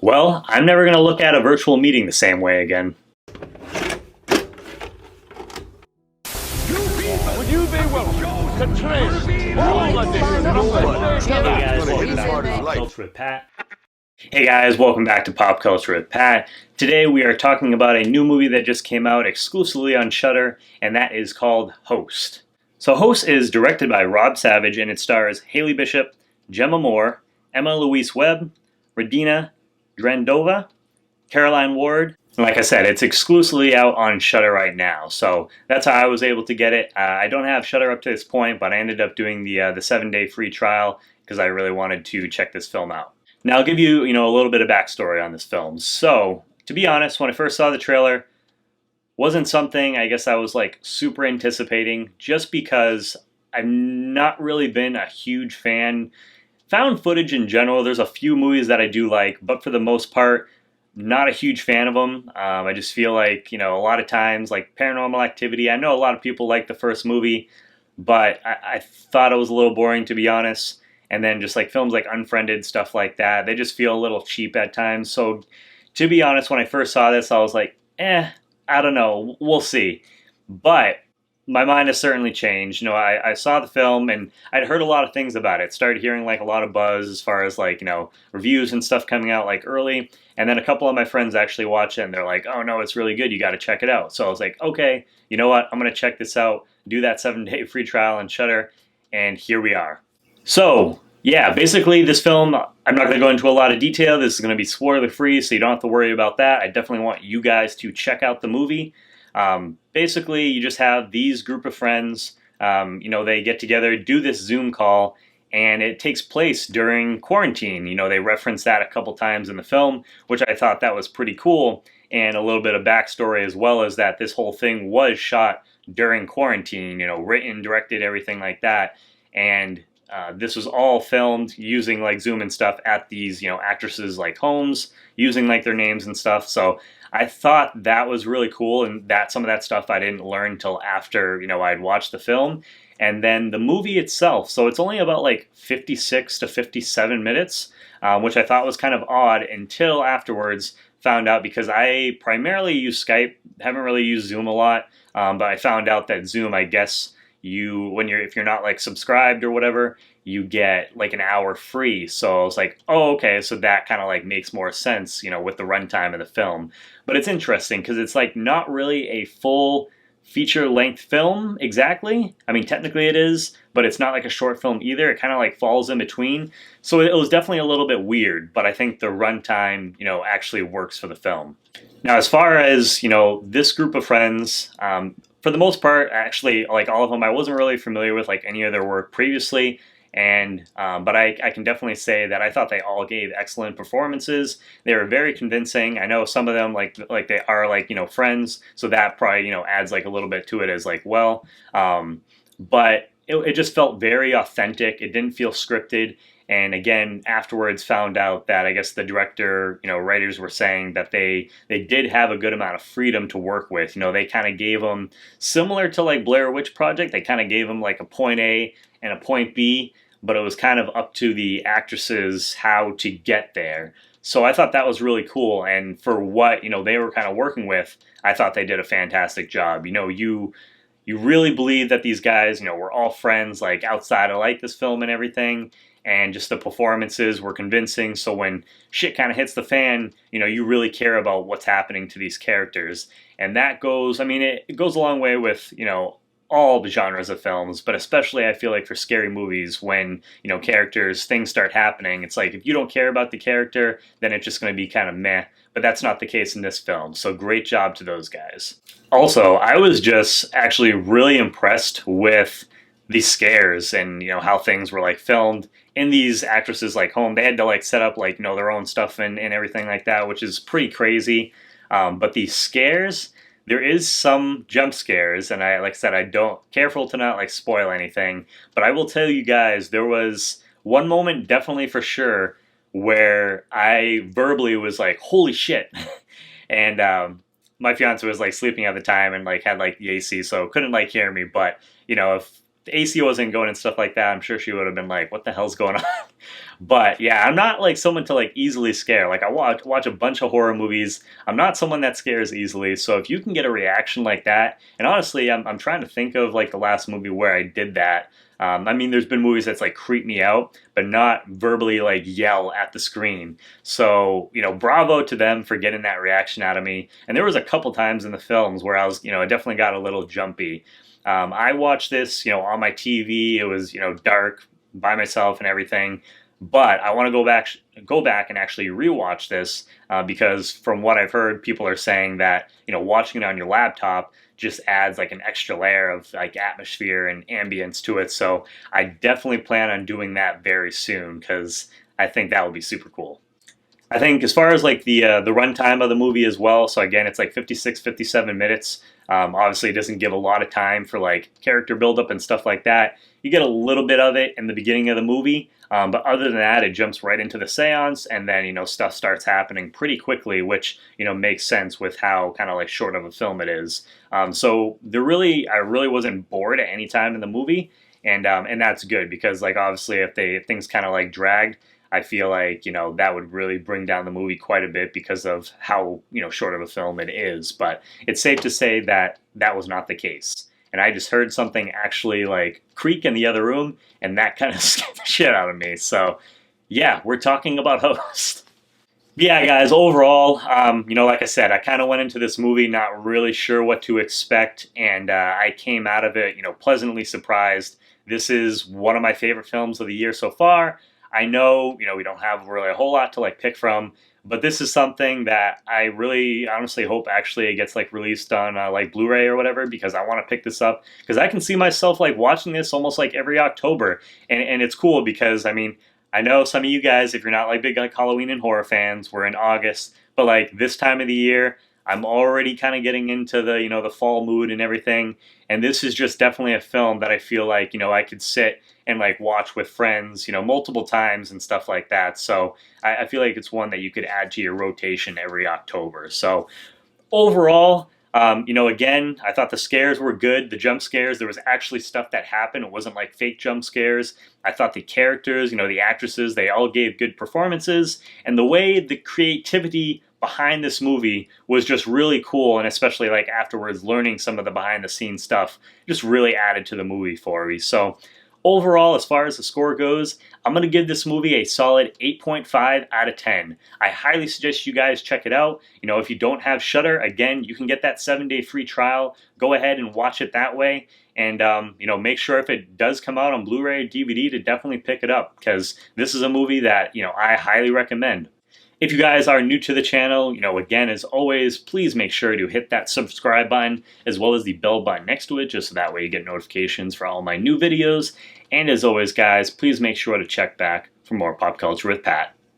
Well, I'm never going to look at a virtual meeting the same way again. Would you be welcome to trace all of this? Hey guys, welcome back to Pop Culture with Pat. Today we are talking about a new movie that just came out exclusively on Shudder, and that is called Host. So Host is directed by Rob Savage, and it stars Haley Bishop, Gemma Moore, Emma Louise Webb, Radina Drendova, Caroline Ward. And like I said, it's exclusively out on Shudder right now, so that's how I was able to get it. I don't have Shudder up to this point, but I ended up doing the 7-day free trial because I really wanted to check this film out. Now I'll give you, a little bit of backstory on this film. So, to be honest, when I first saw the trailer, wasn't something I guess I was like super anticipating, just because I've not really been a huge fan. Found footage in general, there's a few movies that I do like, but for the most part, not a huge fan of them. I just feel like, a lot of times, like Paranormal Activity, I know a lot of people like the first movie, but I thought it was a little boring, to be honest. And then just like films like Unfriended, stuff like that, they just feel a little cheap at times. So to be honest, when I first saw this, I was like, I don't know, we'll see. But my mind has certainly changed. I saw the film and I'd heard a lot of things about it. Started hearing like a lot of buzz as far as like, reviews and stuff coming out like early. And then a couple of my friends actually watch it and they're like, oh no, it's really good. You got to check it out. So I was like, okay, you know what? I'm going to check this out, do that 7-day free trial on Shudder. And here we are. So, yeah, basically this film, I'm not going to go into a lot of detail. This is going to be spoiler free, so you don't have to worry about that. I definitely want you guys to check out the movie. Basically, you just have these group of friends, they get together, do this Zoom call, and it takes place during quarantine. They reference that a couple times in the film, which I thought that was pretty cool, and a little bit of backstory as well, as that this whole thing was shot during quarantine, written, directed, everything like that, and this was all filmed using like Zoom and stuff at these, actresses' like homes, using like their names and stuff. So I thought that was really cool, and that some of that stuff I didn't learn till after, I'd watched the film. And then the movie itself, so it's only about like 56 to 57 minutes, which I thought was kind of odd until afterwards. Found out, because I primarily use Skype, haven't really used Zoom a lot, but I found out that Zoom, I guess, if you're not like subscribed or whatever, you get like an hour free. So I was like, oh, okay, so that kind of like makes more sense, with the runtime of the film. But it's interesting because it's like not really a full feature-length film exactly. I mean, technically it is, but it's not like a short film either. It kind of like falls in between. So it was definitely a little bit weird, but I think the runtime, actually works for the film. Now, as far as, this group of friends, for the most part, actually, like all of them, I wasn't really familiar with like any of their work previously. And but I can definitely say that I thought they all gave excellent performances. They were very convincing. I know some of them like they are like friends, so that probably adds like a little bit to it as like well. But it just felt very authentic. It didn't feel scripted. And again, afterwards found out that I guess the director, writers were saying that they did have a good amount of freedom to work with. They kind of gave them, similar to like Blair Witch Project, they kind of gave them like a point A and a point B, but it was kind of up to the actresses how to get there. So I thought that was really cool. And for what, they were kind of working with, I thought they did a fantastic job. You really believe that these guys, were all friends, like outside of like this film and everything. And just the performances were convincing. So when shit kind of hits the fan, you really care about what's happening to these characters. And that goes, it goes a long way with, all the genres of films, but especially I feel like for scary movies when, characters, things start happening. It's like if you don't care about the character, then it's just going to be kind of meh. But that's not the case in this film. So great job to those guys. Also, I was just actually really impressed with these scares and how things were like filmed in these actresses like home. They had to like set up like their own stuff and everything like that, which is pretty crazy. But these scares, there is some jump scares, and like I said, I don't, careful to not like spoil anything, but I will tell you guys, there was one moment definitely for sure where I verbally was like, holy shit. And my fiance was like sleeping at the time and like had like the AC, so couldn't like hear me, but if the AC wasn't going and stuff like that, I'm sure she would have been like, what the hell's going on? But yeah, I'm not like someone to like easily scare. Like I watch a bunch of horror movies. I'm not someone that scares easily. So if you can get a reaction like that, and honestly, I'm trying to think of like the last movie where I did that. I mean, there's been movies that's like creep me out, but not verbally like yell at the screen. So, bravo to them for getting that reaction out of me. And there was a couple times in the films where I was, I definitely got a little jumpy. I watched this, on my TV. It was, dark by myself and everything. But I want to go back and actually rewatch this because from what I've heard, people are saying that watching it on your laptop just adds like an extra layer of like atmosphere and ambience to it. So I definitely plan on doing that very soon because I think that would be super cool. I think as far as like the runtime of the movie as well. So again, it's like 56, 57 minutes. Obviously, it doesn't give a lot of time for like character buildup and stuff like that. You get a little bit of it in the beginning of the movie, but other than that, it jumps right into the seance, and then stuff starts happening pretty quickly, which makes sense with how kind of like short of a film it is. So I really wasn't bored at any time in the movie, and that's good because like obviously if things kind of like dragged. I feel like, that would really bring down the movie quite a bit because of how, short of a film it is. But it's safe to say that that was not the case. And I just heard something actually like creak in the other room, and that kind of scared the shit out of me. So, yeah, we're talking about Host. Yeah, guys, overall, like I said, I kind of went into this movie not really sure what to expect, and I came out of it, pleasantly surprised. This is one of my favorite films of the year so far. I know, we don't have really a whole lot to like pick from, but this is something that I really honestly hope actually it gets like released on like Blu-ray or whatever because I want to pick this up because I can see myself like watching this almost like every October, and it's cool because I mean I know some of you guys, if you're not like big like Halloween and horror fans, we're in August, but like this time of the year, I'm already kind of getting into the the fall mood and everything, and this is just definitely a film that I feel like I could sit and like watch with friends multiple times and stuff like that. So I feel like it's one that you could add to your rotation every October. So overall, again, I thought the scares were good. The jump scares, there was actually stuff that happened. It wasn't like fake jump scares. I thought the characters, the actresses, they all gave good performances. And the way the creativity behind this movie was just really cool, and especially like afterwards learning some of the behind the scenes stuff just really added to the movie for me. So overall, as far as the score goes, I'm going to give this movie a solid 8.5 out of 10. I highly suggest you guys check it out. If you don't have Shudder, again, you can get that 7-day free trial. Go ahead and watch it that way. And, make sure if it does come out on Blu-ray or DVD to definitely pick it up because this is a movie that, I highly recommend. If you guys are new to the channel, again, as always, please make sure to hit that subscribe button as well as the bell button next to it, just so that way you get notifications for all my new videos. And as always, guys, please make sure to check back for more Pop Culture with Pat.